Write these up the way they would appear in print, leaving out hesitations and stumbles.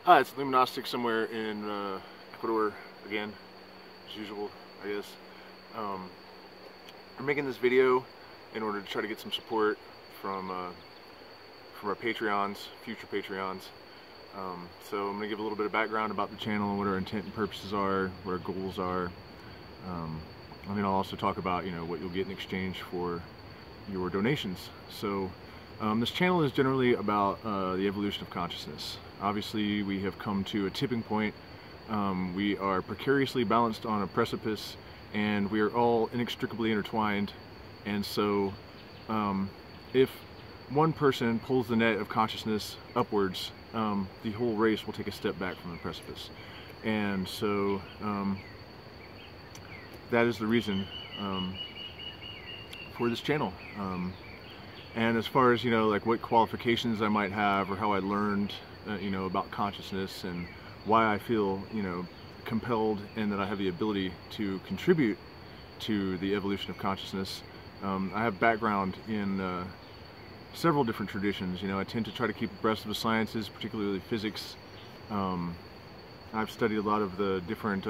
Hi, it's Luminostic somewhere in Ecuador again, as usual, I guess. Um, I'm making this video in order to try to get some support from our Patreons, future Patreons. So I'm going to give a little bit of background about the channel and what our intent and purposes are, what our goals are. And then I'll also talk about, what you'll get in exchange for your donations. So this channel is generally about the evolution of consciousness. Obviously, we have come to a tipping point. We are precariously balanced on a precipice, and we are all inextricably intertwined. And so, if one person pulls the net of consciousness upwards, the whole race will take a step back from the precipice. And so, that is the reason for this channel. And as far as, like what qualifications I might have or how I learned, about consciousness and why I feel, compelled and that I have the ability to contribute to the evolution of consciousness. I have background in several different traditions. I tend to try to keep abreast of the sciences, particularly physics. I've studied a lot of the different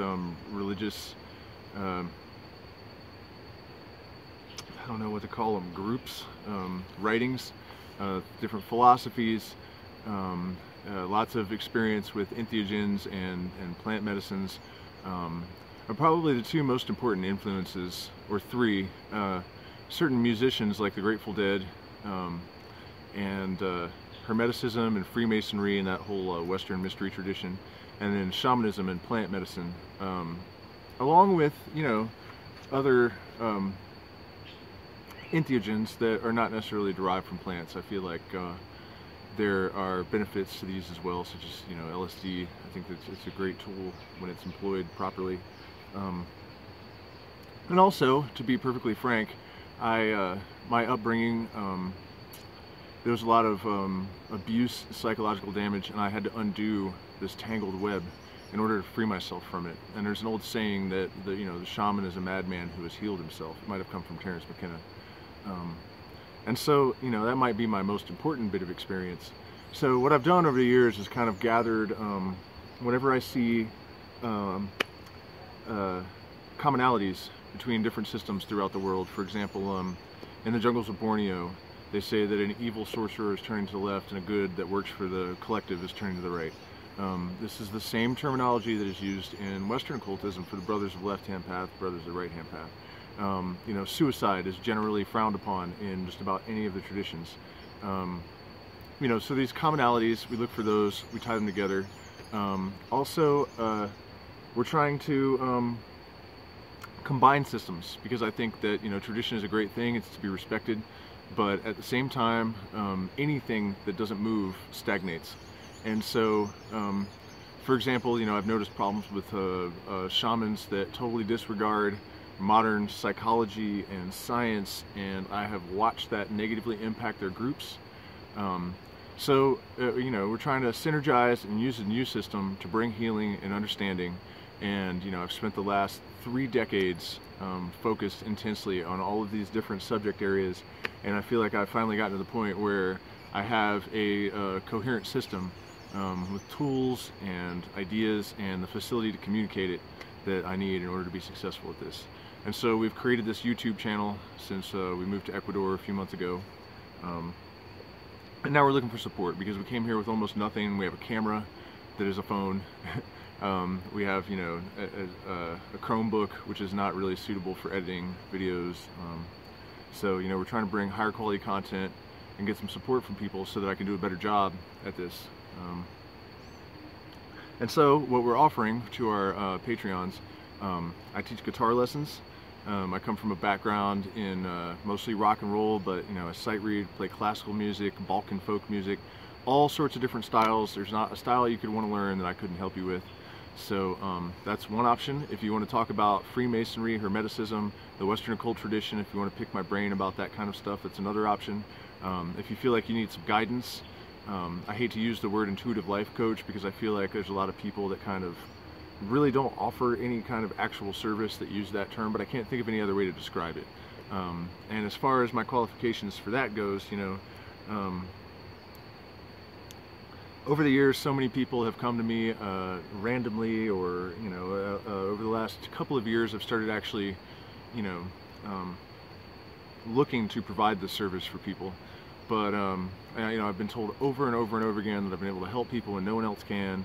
religious, I don't know what to call them, groups, writings, different philosophies, lots of experience with entheogens and plant medicines. Are probably the two most important influences, or three, certain musicians like the Grateful Dead, and Hermeticism and Freemasonry and that whole Western mystery tradition, and then shamanism and plant medicine, along with, other entheogens that are not necessarily derived from plants. I feel like there are benefits to these as well, such as LSD. I think that it's a great tool when it's employed properly. And also, to be perfectly frank, my upbringing, there was a lot of abuse, psychological damage, and I had to undo this tangled web in order to free myself from it. And there's an old saying that the shaman is a madman who has healed himself. It might have come from Terence McKenna. And so, that might be my most important bit of experience. So what I've done over the years is kind of gathered, whenever I see commonalities between different systems throughout the world. For example, in the jungles of Borneo, they say that an evil sorcerer is turning to the left and a good that works for the collective is turning to the right. This is the same terminology that is used in Western occultism for the brothers of the left-hand path, brothers of the right-hand path. Suicide is generally frowned upon in just about any of the traditions. So these commonalities, we look for those, we tie them together. Also, we're trying to combine systems, because I think that, tradition is a great thing, it's to be respected, but at the same time, anything that doesn't move stagnates. And so, for example, I've noticed problems with shamans that totally disregard modern psychology and science, and I have watched that negatively impact their groups. So, we're trying to synergize and use a new system to bring healing and understanding. And, I've spent the last 3 decades focused intensely on all of these different subject areas, and I feel like I've finally gotten to the point where I have a coherent system with tools and ideas and the facility to communicate it that I need in order to be successful at this. And so we've created this YouTube channel since we moved to Ecuador a few months ago. And now we're looking for support, because we came here with almost nothing. We have a camera that is a phone. We have, a Chromebook, which is not really suitable for editing videos. So, we're trying to bring higher quality content and get some support from people so that I can do a better job at this. And so what we're offering to our Patreons, I teach guitar lessons. I come from a background in mostly rock and roll, but I sight read, play classical music, Balkan folk music, all sorts of different styles. There's not a style you could want to learn that I couldn't help you with. So that's one option. If you want to talk about Freemasonry, Hermeticism, the Western occult tradition, if you want to pick my brain about that kind of stuff, that's another option. If you feel like you need some guidance, I hate to use the word intuitive life coach, because I feel like there's a lot of people that kind of really don't offer any kind of actual service that use that term, but I can't think of any other way to describe it. And as far as my qualifications for that goes, over the years, so many people have come to me randomly, or over the last couple of years, I've started actually, you know, um, looking to provide this service for people. But I've been told over and over and over again that I've been able to help people when no one else can.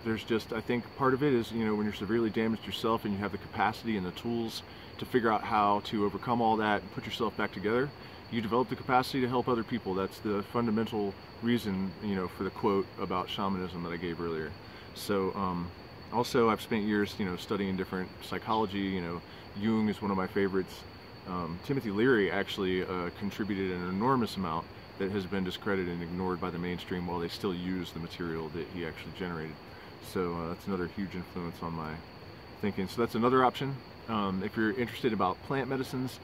There's just, I think part of it is, when you're severely damaged yourself and you have the capacity and the tools to figure out how to overcome all that and put yourself back together, you develop the capacity to help other people. That's the fundamental reason, for the quote about shamanism that I gave earlier. So also I've spent years, studying different psychology. Jung is one of my favorites. Timothy Leary actually contributed an enormous amount that has been discredited and ignored by the mainstream, while they still use the material that he actually generated. So that's another huge influence on my thinking. So that's another option. If you're interested about plant medicines,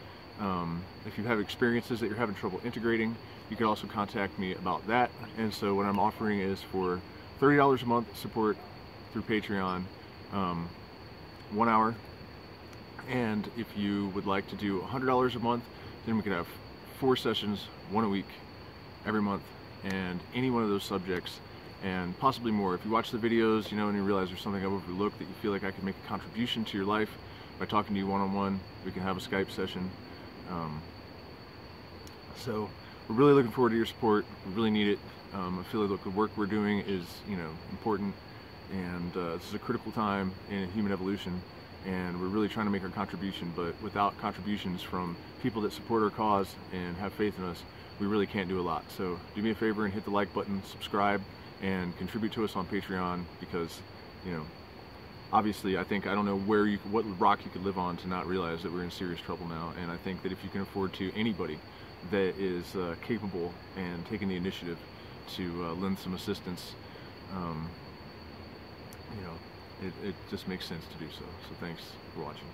if you have experiences that you're having trouble integrating, you can also contact me about that. And so what I'm offering is for $30 a month support through Patreon, 1 hour. And if you would like to do $100 a month, then we could have 4 sessions, 1 a week, every month, and any one of those subjects, and possibly more. If you watch the videos, and you realize there's something I've overlooked that you feel like I could make a contribution to your life by talking to you one-on-one, we can have a Skype session. So we're really looking forward to your support. We really need it. I feel like the work we're doing is, important, and this is a critical time in human evolution, and we're really trying to make our contribution. But without contributions from people that support our cause and have faith in us, we really can't do a lot. So do me a favor and hit the like button, subscribe, and contribute to us on Patreon, because, obviously I don't know what rock you could live on to not realize that we're in serious trouble now. And I think that if you can afford to, anybody that is capable and taking the initiative to lend some assistance, it just makes sense to do so. So thanks for watching.